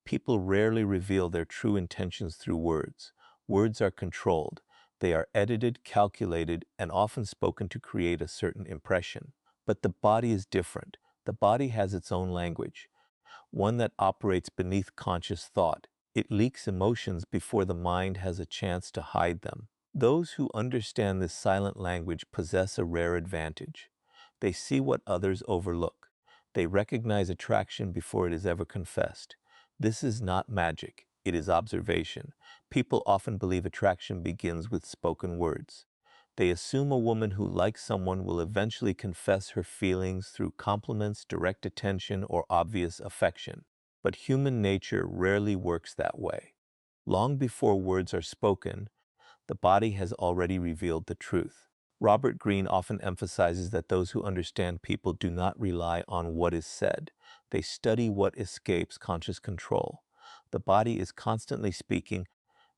People rarely reveal their true intentions through words. Words are controlled. They are edited, calculated, and often spoken to create a certain impression. But the body is different. The body has its own language, one that operates beneath conscious thought. It leaks emotions before the mind has a chance to hide them. Those who understand this silent language possess a rare advantage. They see what others overlook. They recognize attraction before it is ever confessed. This is not magic, it is observation. People often believe attraction begins with spoken words. They assume a woman who likes someone will eventually confess her feelings through compliments, direct attention, or obvious affection. But human nature rarely works that way. Long before words are spoken, the body has already revealed the truth. Robert Greene often emphasizes that those who understand people do not rely on what is said. They study what escapes conscious control. The body is constantly speaking,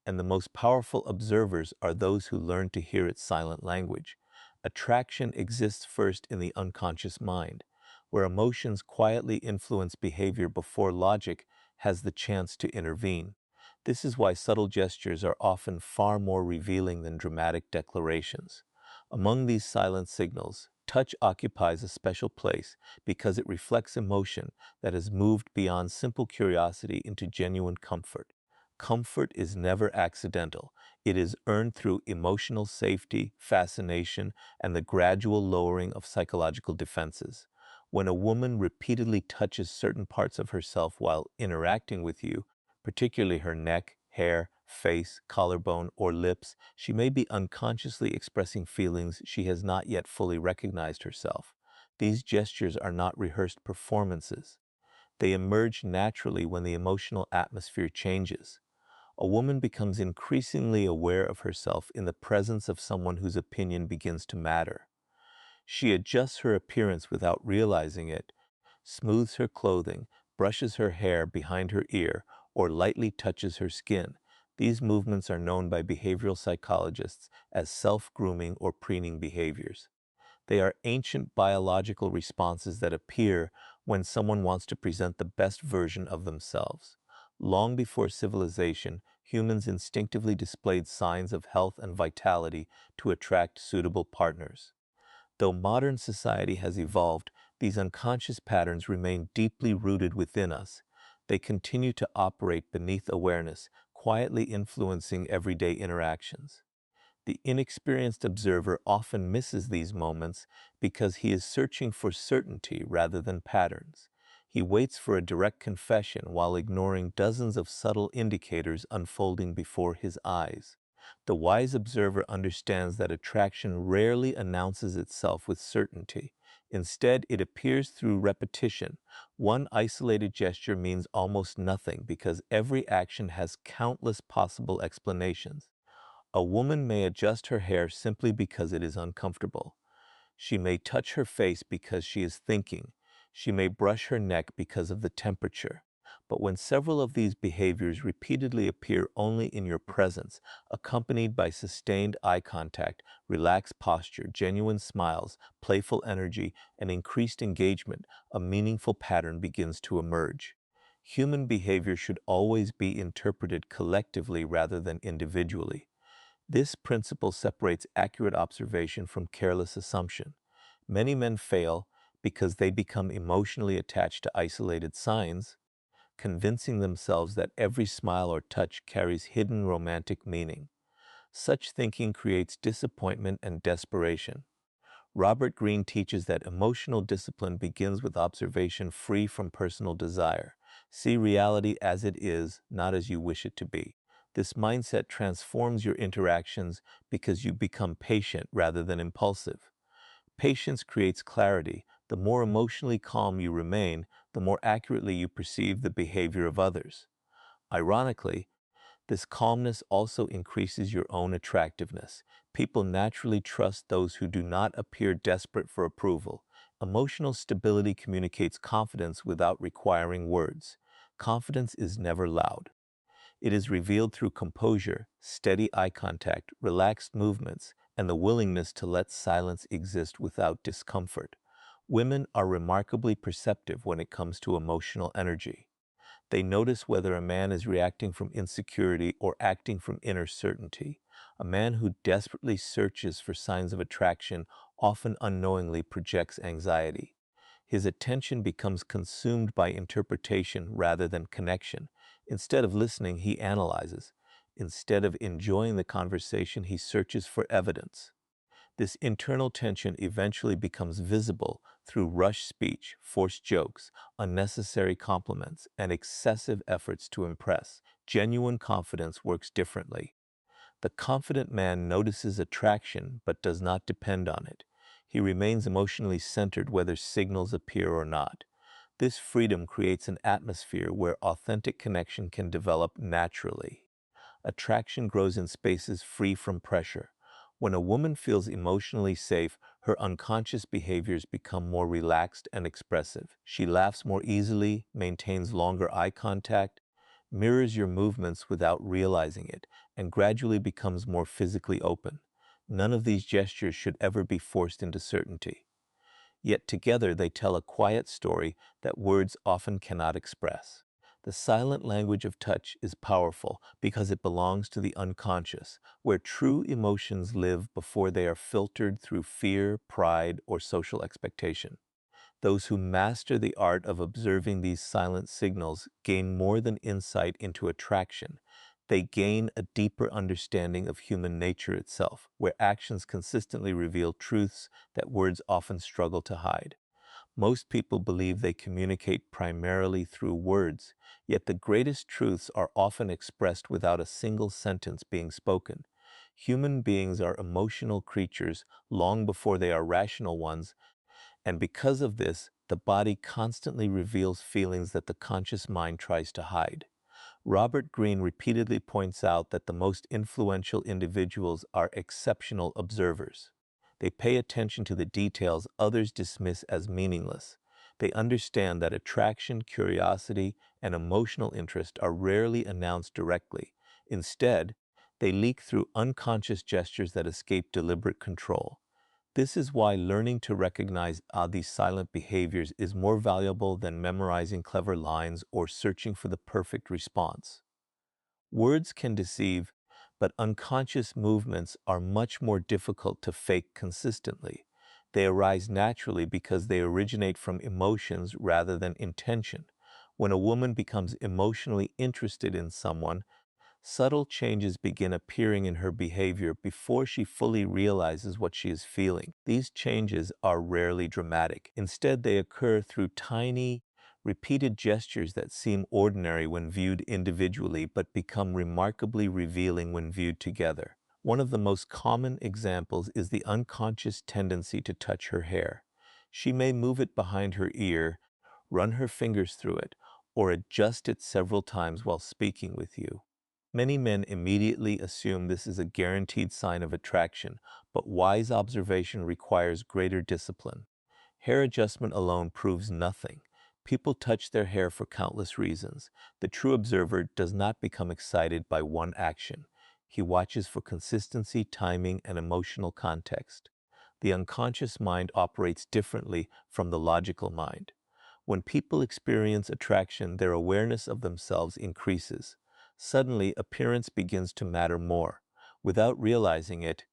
and the most powerful observers are those who learn to hear its silent language. Attraction exists first in the unconscious mind, where emotions quietly influence behavior before logic has the chance to intervene. This is why subtle gestures are often far more revealing than dramatic declarations. Among these silent signals, touch occupies a special place because it reflects emotion that has moved beyond simple curiosity into genuine comfort. Comfort is never accidental. It is earned through emotional safety, fascination, and the gradual lowering of psychological defenses. When a woman repeatedly touches certain parts of herself while interacting with you, particularly her neck, hair, face, collarbone, or lips, she may be unconsciously expressing feelings she has not yet fully recognized herself. These gestures are not rehearsed performances. They emerge naturally when the emotional atmosphere changes. A woman becomes increasingly aware of herself in the presence of someone whose opinion begins to matter. She adjusts her appearance without realizing it, smooths her clothing, brushes her hair behind her ear, or lightly touches her skin. These movements are known by behavioral psychologists as self-grooming or preening behaviors. They are ancient biological responses that appear when someone wants to present the best version of themselves. Long before civilization, humans instinctively displayed signs of health and vitality to attract suitable partners. Though modern society has evolved, these unconscious patterns remain deeply rooted within us. They continue to operate beneath awareness, quietly influencing everyday interactions. The inexperienced observer often misses these moments because he is searching for certainty rather than patterns. He waits for a direct confession while ignoring dozens of subtle indicators unfolding before his eyes. The wise observer understands that attraction rarely announces itself with certainty. Instead, it appears through repetition. One isolated gesture means almost nothing because every action has countless possible explanations. A woman may adjust her hair simply because it is uncomfortable. She may touch her face because she is thinking. She may brush her neck because of the temperature. But when several of these behaviors repeatedly appear only in your presence, accompanied by sustained eye contact, relaxed posture, genuine smiles, playful energy, and increased engagement, a meaningful pattern begins to emerge. Human behavior should always be interpreted collectively rather than individually. This principle separates accurate observation from careless assumption. Many men fail because they become emotionally attached to isolated signs, convincing themselves that every smile or touch carries hidden romantic meaning. Such thinking creates disappointment and desperation. Robert Greene teaches that emotional discipline begins with observation free from personal desire. See reality as it is, not as you wish it to be. This mindset transforms your interactions because you become patient rather than impulsive. Patience creates clarity. The more emotionally calm you remain, the more accurately you perceive the behavior of others. Ironically, this calmness also increases your own attractiveness. People naturally trust those who do not appear desperate for approval. Emotional stability communicates confidence without requiring words. Confidence is never loud. It is revealed through composure, steady eye contact, relaxed movements, and the willingness to let silence exist without discomfort. Women are remarkably perceptive when it comes to emotional energy. They notice whether a man is reacting from insecurity or acting from inner certainty. A man who desperately searches for signs of attraction often unknowingly projects anxiety. His attention becomes consumed by interpretation rather than connection. Instead of listening, he analyzes. Instead of enjoying the conversation, he searches for evidence. This internal tension eventually becomes visible through rushed speech, forced jokes, unnecessary compliments, and excessive efforts to impress. Genuine confidence works differently. The confident man notices attraction but does not depend on it. He remains emotionally centered whether signals appear or not. This freedom creates an atmosphere where authentic connection can develop naturally. Attraction grows in spaces free from pressure. When a woman feels emotionally safe, her unconscious behaviors become more relaxed and expressive. She laughs more easily, maintains longer eye contact, mirrors your movements without realizing it, and gradually becomes more physically open. None of these gestures should ever be forced into certainty. Yet together they tell a quiet story that words often cannot express. The silent language of touch is powerful because it belongs to the unconscious, where true emotions live before they are filtered through fear, pride, or social expectation. Those who master the art of observing these silent signals gain more than insight into attraction. They gain a deeper understanding of human nature itself, where actions consistently reveal truths that words often struggle to hide. Most people believe they communicate primarily through words, yet the greatest truths are often expressed without a single sentence being spoken. Human beings are emotional creatures long before they are rational ones, and because of this, the body constantly reveals feelings that the conscious mind tries to hide. Robert Greene repeatedly points out that the most influential individuals are exceptional observers. They pay attention to the details others dismiss as meaningless. They understand that attraction, curiosity, and emotional interest are rarely announced directly. Instead, they leak through unconscious gestures that escape deliberate control. This is why learning to recognize these silent behaviors is more valuable than memorizing clever lines or searching for the perfect response. Words can deceive, but unconscious movements are much more difficult to fake consistently. They arise naturally because they originate from emotions rather than intention. When a woman becomes emotionally interested in someone, subtle changes begin appearing in her behavior before she fully realizes what she is feeling. These changes are rarely dramatic. Instead, they occur through tiny, repeated gestures that seem ordinary when viewed individually but become remarkably revealing when viewed together. One of the most common examples is the unconscious tendency to touch her hair. She may move it behind her ear, run her fingers through it, or adjust it several times while speaking with you. Many men immediately assume this is a guaranteed sign of attraction, but wise observation requires greater discipline. Hair adjustment alone proves nothing. People touch their hair for countless reasons. The true observer does not become excited by one action. He watches for consistency, timing, and emotional context. The unconscious mind operates differently from the logical mind. When people experience attraction, their awareness of themselves increases. Suddenly, appearance begins to matter more. Without realizing it,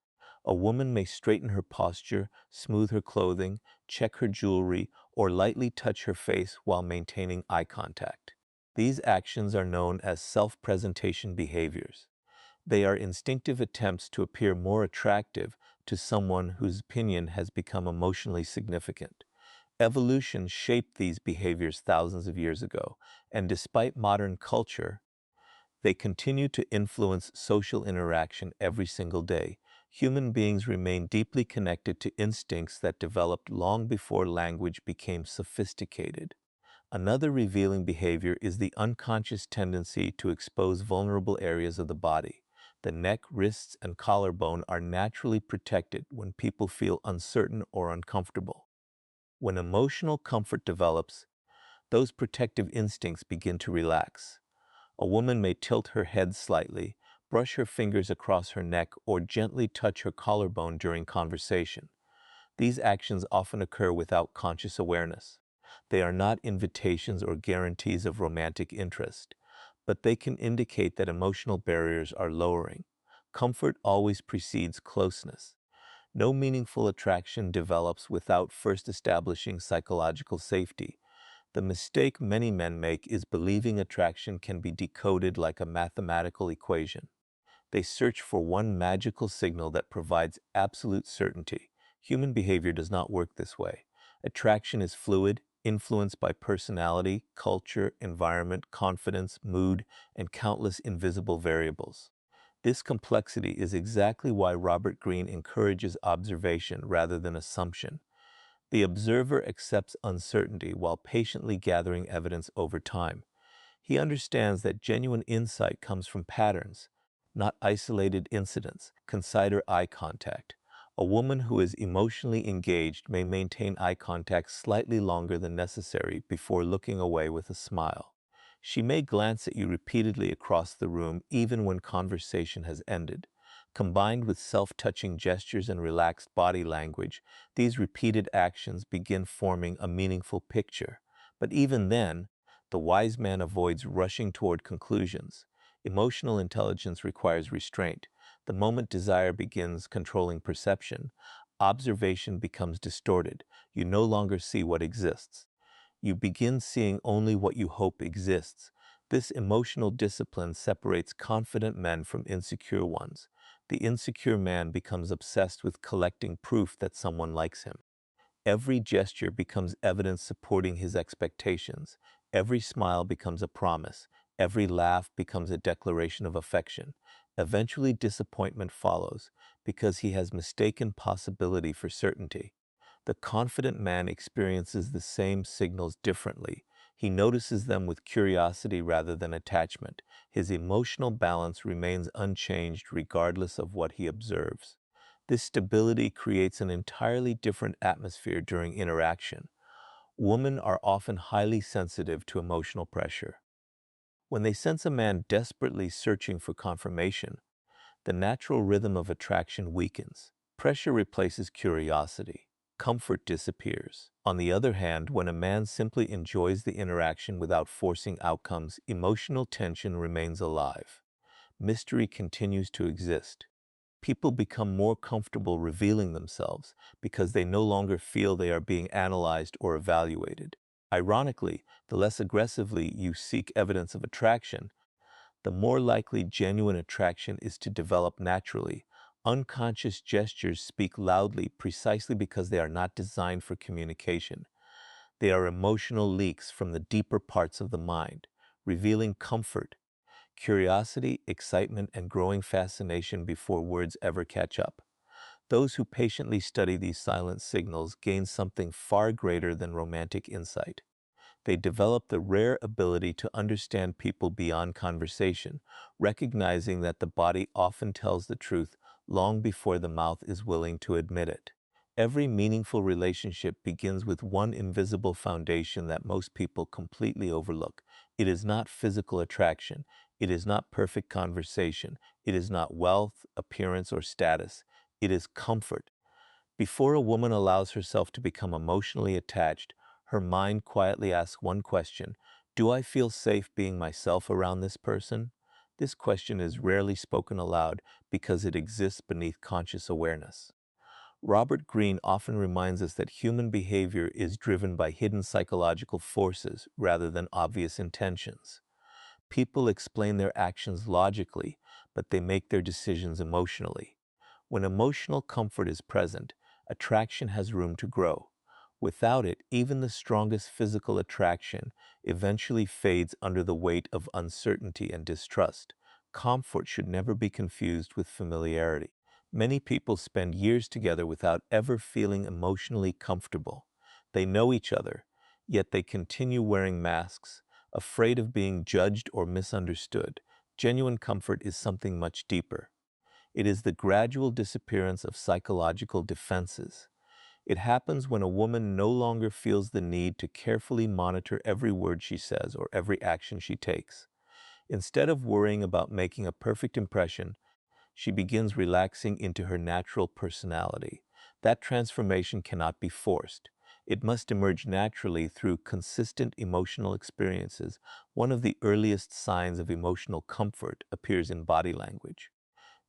a woman may straighten her posture, smooth her clothing, check her jewelry, or lightly touch her face while maintaining eye contact. These actions are known as self-presentation behaviors. They are instinctive attempts to appear more attractive to someone whose opinion has become emotionally significant. Evolution shaped these behaviors thousands of years ago, and despite modern culture, they continue to influence social interaction every single day. Human beings remain deeply connected to instincts that developed long before language became sophisticated. Another revealing behavior is the unconscious tendency to expose vulnerable areas of the body. The neck, wrists, and collarbone are naturally protected when people feel uncertain or uncomfortable. When emotional comfort develops, those protective instincts begin to relax. A woman may tilt her head slightly, brush her fingers across her neck, or gently touch her collarbone during conversation. These actions often occur without conscious awareness. They are not invitations or guarantees of romantic interest, but they can indicate that emotional barriers are lowering. Comfort always precedes closeness. No meaningful attraction develops without first establishing psychological safety. The mistake many men make is believing attraction can be decoded like a mathematical equation. They search for one magical signal that provides absolute certainty. Human behavior does not work this way. Attraction is fluid, influenced by personality, culture, environment, confidence, mood, and countless invisible variables. This complexity is exactly why Robert Greene encourages observation rather than assumption. The observer accepts uncertainty while patiently gathering evidence over time. He understands that genuine insight comes from patterns, not isolated incidents. Consider eye contact. A woman who is emotionally engaged may maintain eye contact slightly longer than necessary before looking away with a smile. She may glance at you repeatedly across the room even when conversation has ended. Combined with self-touching gestures and relaxed body language, these repeated actions begin forming a meaningful picture. But even then, the wise man avoids rushing toward conclusions. Emotional intelligence requires restraint. The moment desire begins controlling perception, observation becomes distorted. You no longer see what exists. You begin seeing only what you hope exists. This emotional discipline separates confident men from insecure ones. The insecure man becomes obsessed with collecting proof that someone likes him. Every gesture becomes evidence supporting his expectations. Every smile becomes a promise. Every laugh becomes a declaration of affection. Eventually, disappointment follows because he has mistaken possibility for certainty. The confident man experiences the same signals differently. He notices them with curiosity rather than attachment. His emotional balance remains unchanged regardless of what he observes. This stability creates an entirely different atmosphere during interaction. Women are often highly sensitive to emotional pressure. When they sense a man desperately searching for confirmation, the natural rhythm of attraction weakens. Pressure replaces curiosity. Comfort disappears. On the other hand, when a man simply enjoys the interaction without forcing outcomes, emotional tension remains alive. Mystery continues to exist. People become more comfortable revealing themselves because they no longer feel they are being analyzed or evaluated. Ironically, the less aggressively you seek evidence of attraction, the more likely genuine attraction is to develop naturally. Unconscious gestures speak loudly precisely because they are not designed for communication. They are emotional leaks from the deeper parts of the mind, revealing comfort, curiosity, excitement, and growing fascination before words ever catch up. Those who patiently study these silent signals gain something far greater than romantic insight. They develop the rare ability to understand people beyond conversation, recognizing that the body often tells the truth long before the mouth is willing to admit it. Every meaningful relationship begins with one invisible foundation that most people completely overlook. It is not physical attraction. It is not perfect conversation. It is not wealth, appearance, or status. It is comfort. Before a woman allows herself to become emotionally attached, her mind quietly asks one question: do I feel safe being myself around this person? This question is rarely spoken aloud because it exists beneath conscious awareness. Robert Greene often reminds us that human behavior is driven by hidden psychological forces rather than obvious intentions. People explain their actions logically, but they make their decisions emotionally. When emotional comfort is present, attraction has room to grow. Without it, even the strongest physical attraction eventually fades under the weight of uncertainty and distrust. Comfort should never be confused with familiarity. Many people spend years together without ever feeling emotionally comfortable. They know each other, yet they continue wearing masks, afraid of being judged or misunderstood. Genuine comfort is something much deeper. It is the gradual disappearance of psychological defenses. It happens when a woman no longer feels the need to carefully monitor every word she says or every action she takes. Instead of worrying about making a perfect impression, she begins relaxing into her natural personality. That transformation cannot be forced. It must emerge naturally through consistent emotional experiences. One of the earliest signs of emotional comfort appears in body language.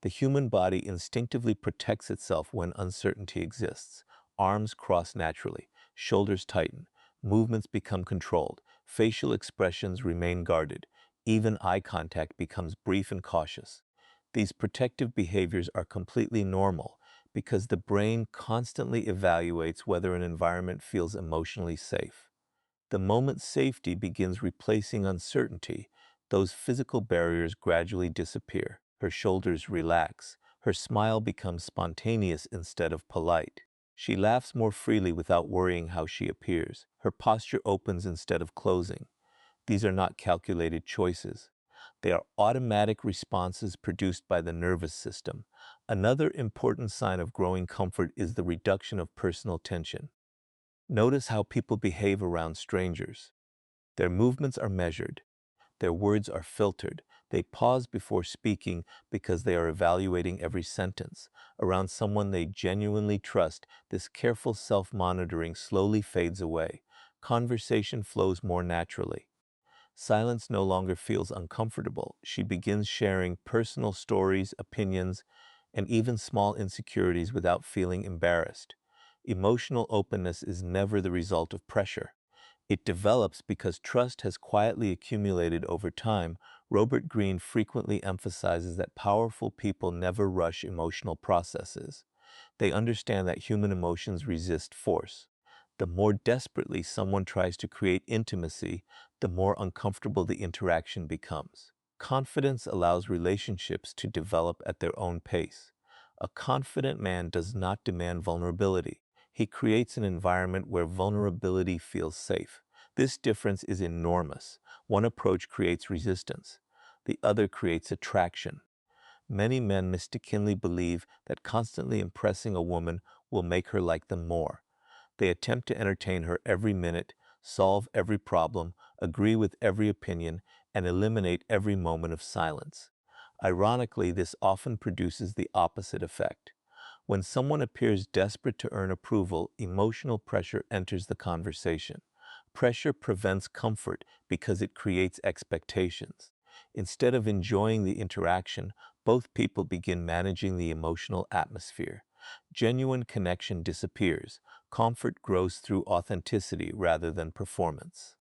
The human body instinctively protects itself when uncertainty exists. Arms cross naturally, shoulders tighten, movements become controlled, facial expressions remain guarded, even eye contact becomes brief and cautious. These protective behaviors are completely normal because the brain constantly evaluates whether an environment feels emotionally safe. The moment safety begins replacing uncertainty, those physical barriers gradually disappear. Her shoulders relax. Her smile becomes spontaneous instead of polite. She laughs more freely without worrying how she appears. Her posture opens instead of closing. These are not calculated choices. They are automatic responses produced by the nervous system. Another important sign of growing comfort is the reduction of personal tension. Notice how people behave around strangers. Their movements are measured. Their words are filtered. They pause before speaking because they are evaluating every sentence. Around someone they genuinely trust, this careful self-monitoring slowly fades away. Conversation flows more naturally. Silence no longer feels uncomfortable. She begins sharing personal stories, opinions, and even small insecurities without feeling embarrassed. Emotional openness is never the result of pressure. It develops because trust has quietly accumulated over time. Robert Greene frequently emphasizes that powerful people never rush emotional processes. They understand that human emotions resist force. The more desperately someone tries to create intimacy, the more uncomfortable the interaction becomes. Confidence allows relationships to develop at their own pace. A confident man does not demand vulnerability. He creates an environment where vulnerability feels safe. This difference is enormous. One approach creates resistance. The other creates attraction. Many men mistakenly believe that constantly impressing a woman will make her like them more. They attempt to entertain her every minute, solve every problem, agree with every opinion, and eliminate every moment of silence. Ironically, this often produces the opposite effect. When someone appears desperate to earn approval, emotional pressure enters the conversation. Pressure prevents comfort because it creates expectations. Instead of enjoying the interaction, both people begin managing the emotional atmosphere. Genuine connection disappears. Comfort grows through authenticity rather than performance.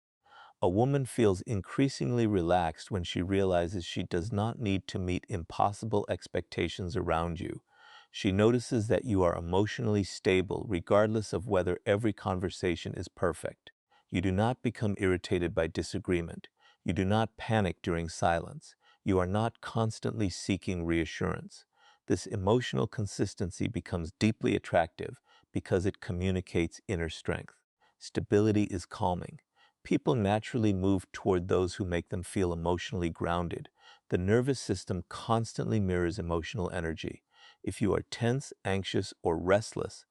A woman feels increasingly relaxed when she realizes she does not need to meet impossible expectations around you. She notices that you are emotionally stable regardless of whether every conversation is perfect. You do not become irritated by disagreement. You do not panic during silence. You are not constantly seeking reassurance. This emotional consistency becomes deeply attractive because it communicates inner strength. Stability is calming. People naturally move toward those who make them feel emotionally grounded. The nervous system constantly mirrors emotional energy. If you are tense, anxious, or restless,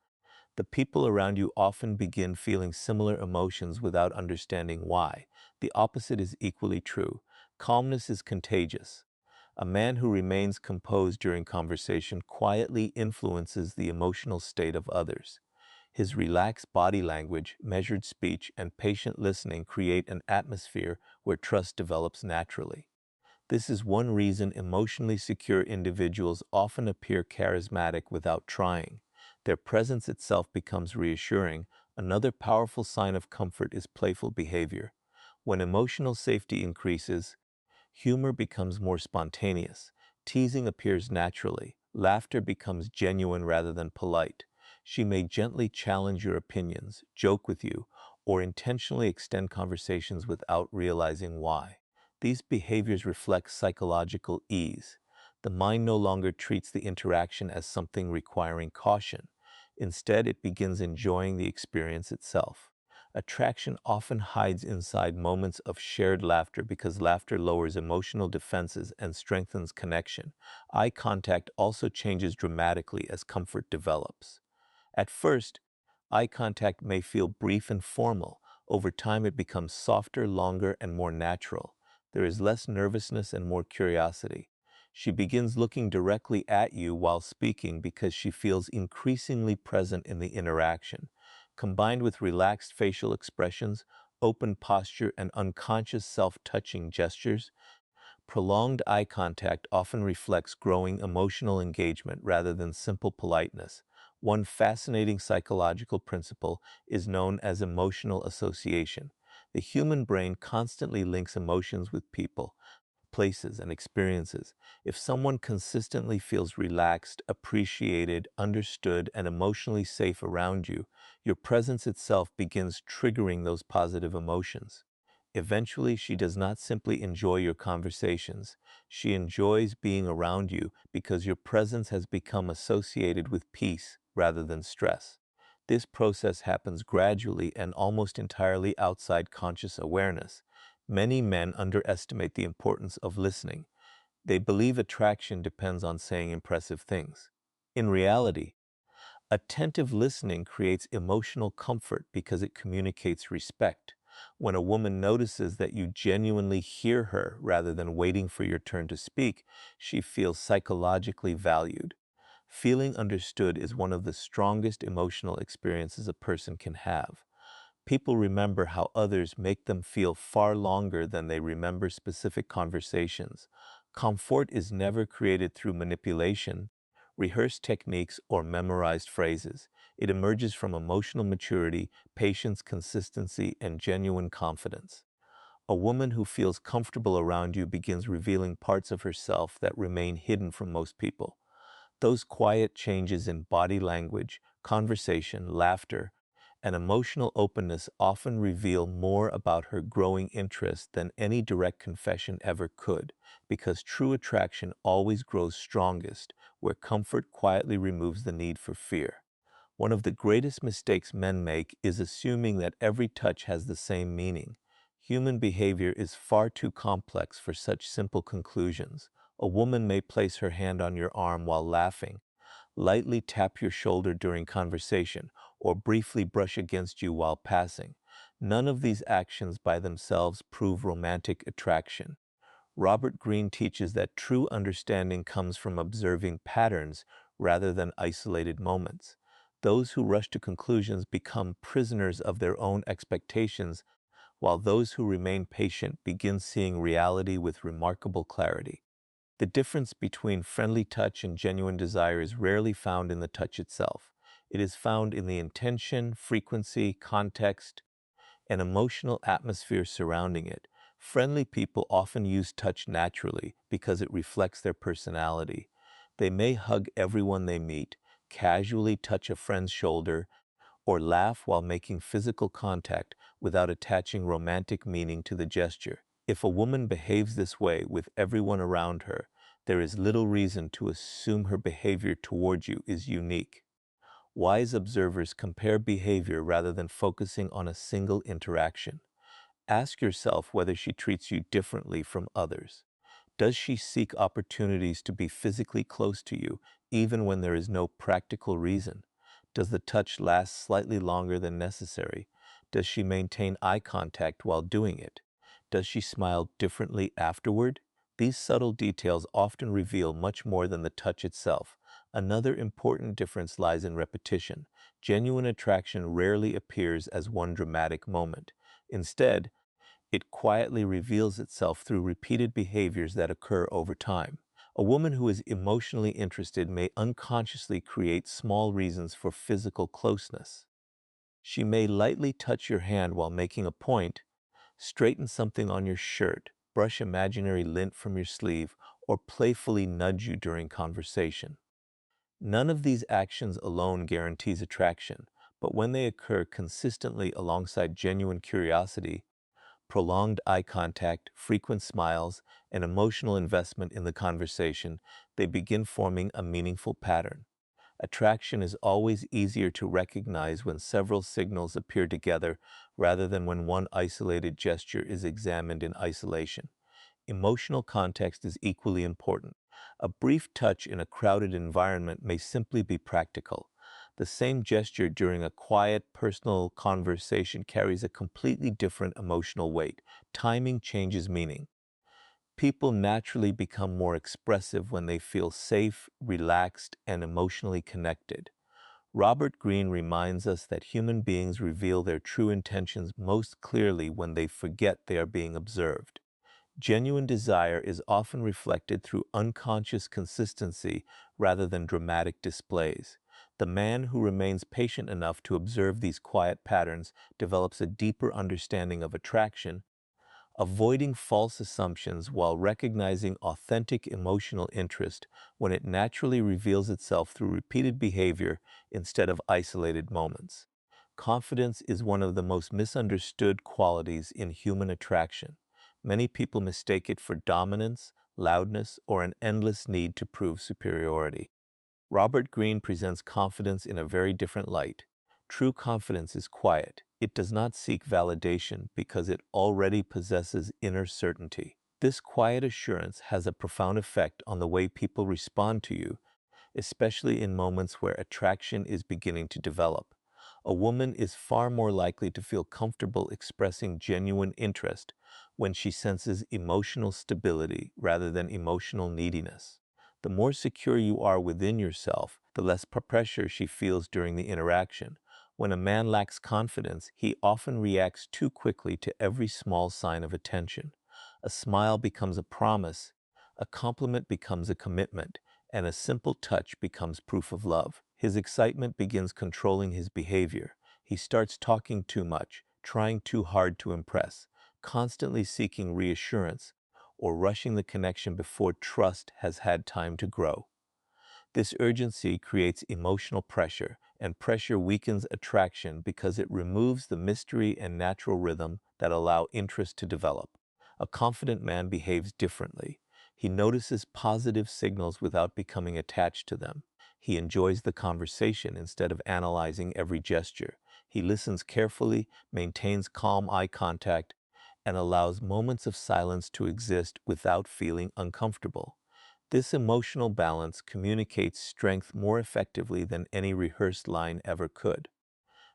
the people around you often begin feeling similar emotions without understanding why. The opposite is equally true. Calmness is contagious. A man who remains composed during conversation quietly influences the emotional state of others. His relaxed body language, measured speech, and patient listening create an atmosphere where trust develops naturally. This is one reason emotionally secure individuals often appear charismatic without trying. Their presence itself becomes reassuring. Another powerful sign of comfort is playful behavior. When emotional safety increases, humor becomes more spontaneous. Teasing appears naturally. Laughter becomes genuine rather than polite. She may gently challenge your opinions, joke with you, or intentionally extend conversations without realizing why. These behaviors reflect psychological ease. The mind no longer treats the interaction as something requiring caution. Instead, it begins enjoying the experience itself. Attraction often hides inside moments of shared laughter because laughter lowers emotional defenses and strengthens connection. Eye contact also changes dramatically as comfort develops. At first, eye contact may feel brief and formal. Over time, it becomes softer, longer, and more natural. There is less nervousness and more curiosity. She begins looking directly at you while speaking because she feels increasingly present in the interaction. Combined with relaxed facial expressions, open posture, and unconscious self-touching gestures, prolonged eye contact often reflects growing emotional engagement rather than simple politeness. One fascinating psychological principle is known as emotional association. The human brain constantly links emotions with people, places, and experiences. If someone consistently feels relaxed, appreciated, understood, and emotionally safe around you, your presence itself begins triggering those positive emotions. Eventually, she does not simply enjoy your conversations. She enjoys being around you because your presence has become associated with peace rather than stress. This process happens gradually and almost entirely outside conscious awareness. Many men underestimate the importance of listening. They believe attraction depends on saying impressive things. In reality, attentive listening creates emotional comfort because it communicates respect. When a woman notices that you genuinely hear her rather than waiting for your turn to speak, she feels psychologically valued. Feeling understood is one of the strongest emotional experiences a person can have. People remember how others make them feel far longer than they remember specific conversations. Comfort is never created through manipulation, rehearsed techniques, or memorized phrases. It emerges from emotional maturity, patience, consistency, and genuine confidence. A woman who feels comfortable around you begins revealing parts of herself that remain hidden from most people. Those quiet changes in body language, conversation, laughter, and emotional openness often reveal more about her growing interest than any direct confession ever could, because true attraction always grows strongest where comfort quietly removes the need for fear. One of the greatest mistakes men make is assuming that every touch has the same meaning. Human behavior is far too complex for such simple conclusions. A woman may place her hand on your arm while laughing, lightly tap your shoulder during conversation, or briefly brush against you while passing. None of these actions by themselves prove romantic attraction. Robert Greene teaches that true understanding comes from observing patterns rather than isolated moments. Those who rush to conclusions become prisoners of their own expectations, while those who remain patient begin seeing reality with remarkable clarity. The difference between friendly touch and genuine desire is rarely found in the touch itself. It is found in the intention, frequency, context, and emotional atmosphere surrounding it. Friendly people often use touch naturally because it reflects their personality. They may hug everyone they meet, casually touch a friend's shoulder, or laugh while making physical contact without attaching romantic meaning to the gesture. If a woman behaves this way with everyone around her, there is little reason to assume her behavior toward you is unique. Wise observers compare behavior rather than focusing on a single interaction. Ask yourself whether she treats you differently from others. Does she seek opportunities to be physically close to you, even when there is no practical reason? Does the touch last slightly longer than necessary? Does she maintain eye contact while doing it? Does she smile differently afterward? These subtle details often reveal much more than the touch itself. Another important difference lies in repetition. Genuine attraction rarely appears as one dramatic moment. Instead, it quietly reveals itself through repeated behaviors that occur over time. A woman who is emotionally interested may unconsciously create small reasons for physical closeness. She may lightly touch your hand while making a point, straighten something on your shirt, brush imaginary lint from your sleeve, or playfully nudge you during conversation. None of these actions alone guarantees attraction, but when they occur consistently alongside genuine curiosity, prolonged eye contact, frequent smiles, and emotional investment in the conversation, they begin forming a meaningful pattern. Attraction is always easier to recognize when several signals appear together rather than when one isolated gesture is examined in isolation. Emotional context is equally important. A brief touch in a crowded environment may simply be practical. The same gesture during a quiet, personal conversation carries a completely different emotional weight. Timing changes meaning. People naturally become more expressive when they feel safe, relaxed, and emotionally connected. Robert Greene reminds us that human beings reveal their true intentions most clearly when they forget they are being observed. Genuine desire is often reflected through unconscious consistency rather than dramatic displays. The man who remains patient enough to observe these quiet patterns develops a deeper understanding of attraction, avoiding false assumptions while recognizing authentic emotional interest when it naturally reveals itself through repeated behavior instead of isolated moments. Confidence is one of the most misunderstood qualities in human attraction. Many people mistake it for dominance, loudness, or an endless need to prove superiority. Robert Greene presents confidence in a very different light. True confidence is quiet. It does not seek validation because it already possesses inner certainty. This quiet assurance has a profound effect on the way people respond to you, especially in moments where attraction is beginning to develop. A woman is far more likely to feel comfortable expressing genuine interest when she senses emotional stability rather than emotional neediness. The more secure you are within yourself, the less pressure she feels during the interaction. When a man lacks confidence, he often reacts too quickly to every small sign of attention. A smile becomes a promise, a compliment becomes a commitment, and a simple touch becomes proof of love. His excitement begins controlling his behavior. He starts talking too much, trying too hard to impress, constantly seeking reassurance, or rushing the connection before trust has had time to grow. This urgency creates emotional pressure, and pressure weakens attraction because it removes the mystery and natural rhythm that allow interest to develop. A confident man behaves differently. He notices positive signals without becoming attached to them. He enjoys the conversation instead of analyzing every gesture. He listens carefully, maintains calm eye contact, and allows moments of silence to exist without feeling uncomfortable. This emotional balance communicates strength more effectively than any rehearsed line ever could.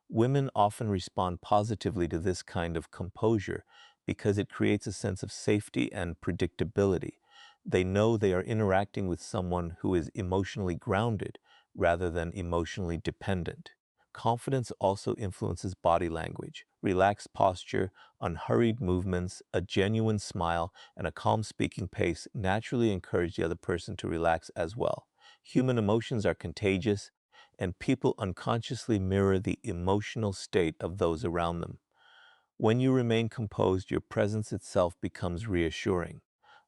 Women often respond positively to this kind of composure because it creates a sense of safety and predictability. They know they are interacting with someone who is emotionally grounded rather than emotionally dependent. Confidence also influences body language. Relaxed posture, unhurried movements, a genuine smile, and a calm speaking pace naturally encourage the other person to relax as well. Human emotions are contagious, and people unconsciously mirror the emotional state of those around them. When you remain composed, your presence itself becomes reassuring.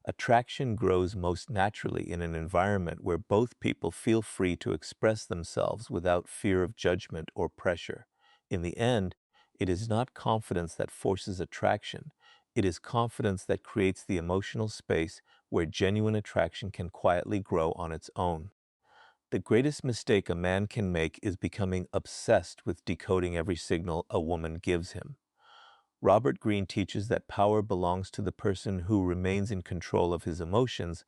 Attraction grows most naturally in an environment where both people feel free to express themselves without fear of judgment or pressure. In the end, it is not confidence that forces attraction. It is confidence that creates the emotional space where genuine attraction can quietly grow on its own. The greatest mistake a man can make is becoming obsessed with decoding every signal a woman gives him. Robert Greene teaches that power belongs to the person who remains in control of his emotions,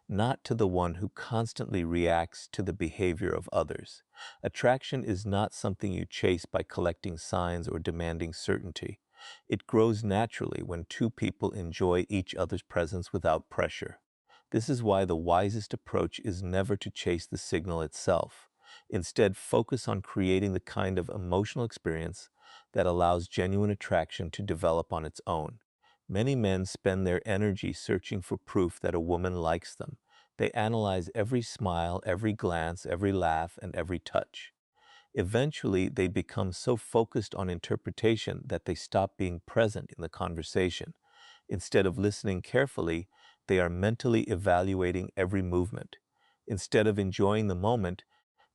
not to the one who constantly reacts to the behavior of others. Attraction is not something you chase by collecting signs or demanding certainty. It grows naturally when two people enjoy each other's presence without pressure. This is why the wisest approach is never to chase the signal itself. Instead, focus on creating the kind of emotional experience that allows genuine attraction to develop on its own. Many men spend their energy searching for proof that a woman likes them. They analyze every smile, every glance, every laugh, and every touch. Eventually, they become so focused on interpretation that they stop being present in the conversation. Instead of listening carefully, they are mentally evaluating every movement. Instead of enjoying the moment,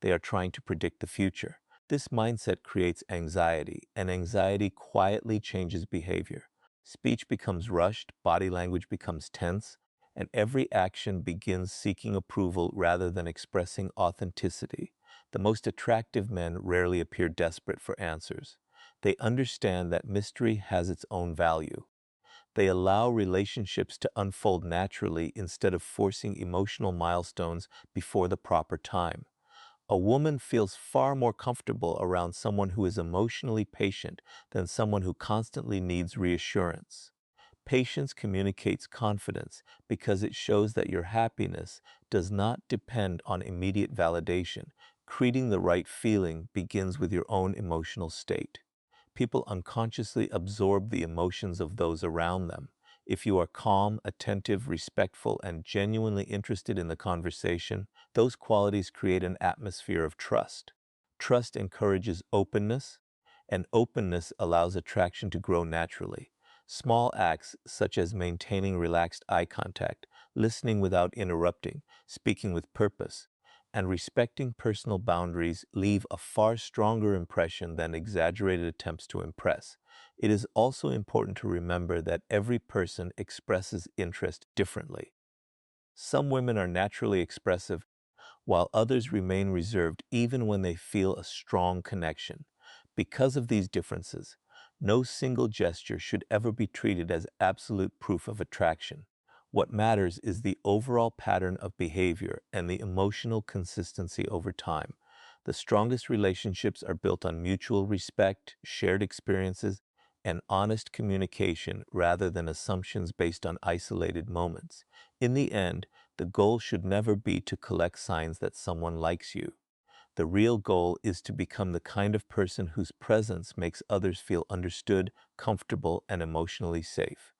they are trying to predict the future. This mindset creates anxiety, and anxiety quietly changes behavior. Speech becomes rushed, body language becomes tense, and every action begins seeking approval rather than expressing authenticity. The most attractive men rarely appear desperate for answers. They understand that mystery has its own value. They allow relationships to unfold naturally instead of forcing emotional milestones before the proper time. A woman feels far more comfortable around someone who is emotionally patient than someone who constantly needs reassurance. Patience communicates confidence because it shows that your happiness does not depend on immediate validation. Creating the right feeling begins with your own emotional state. People unconsciously absorb the emotions of those around them. If you are calm, attentive, respectful, and genuinely interested in the conversation, those qualities create an atmosphere of trust. Trust encourages openness, and openness allows attraction to grow naturally. Small acts such as maintaining relaxed eye contact, listening without interrupting, speaking with purpose, and respecting personal boundaries leave a far stronger impression than exaggerated attempts to impress. It is also important to remember that every person expresses interest differently. Some women are naturally expressive, while others remain reserved even when they feel a strong connection. Because of these differences, no single gesture should ever be treated as absolute proof of attraction. What matters is the overall pattern of behavior and the emotional consistency over time. The strongest relationships are built on mutual respect, shared experiences, and honest communication rather than assumptions based on isolated moments. In the end, the goal should never be to collect signs that someone likes you. The real goal is to become the kind of person whose presence makes others feel understood, comfortable, and emotionally safe.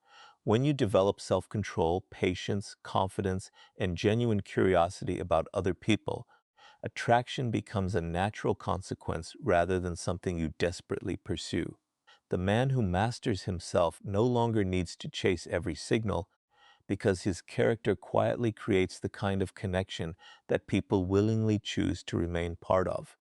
When you develop self-control, patience, confidence, and genuine curiosity about other people, attraction becomes a natural consequence rather than something you desperately pursue. The man who masters himself no longer needs to chase every signal, because his character quietly creates the kind of connection that people willingly choose to remain part of.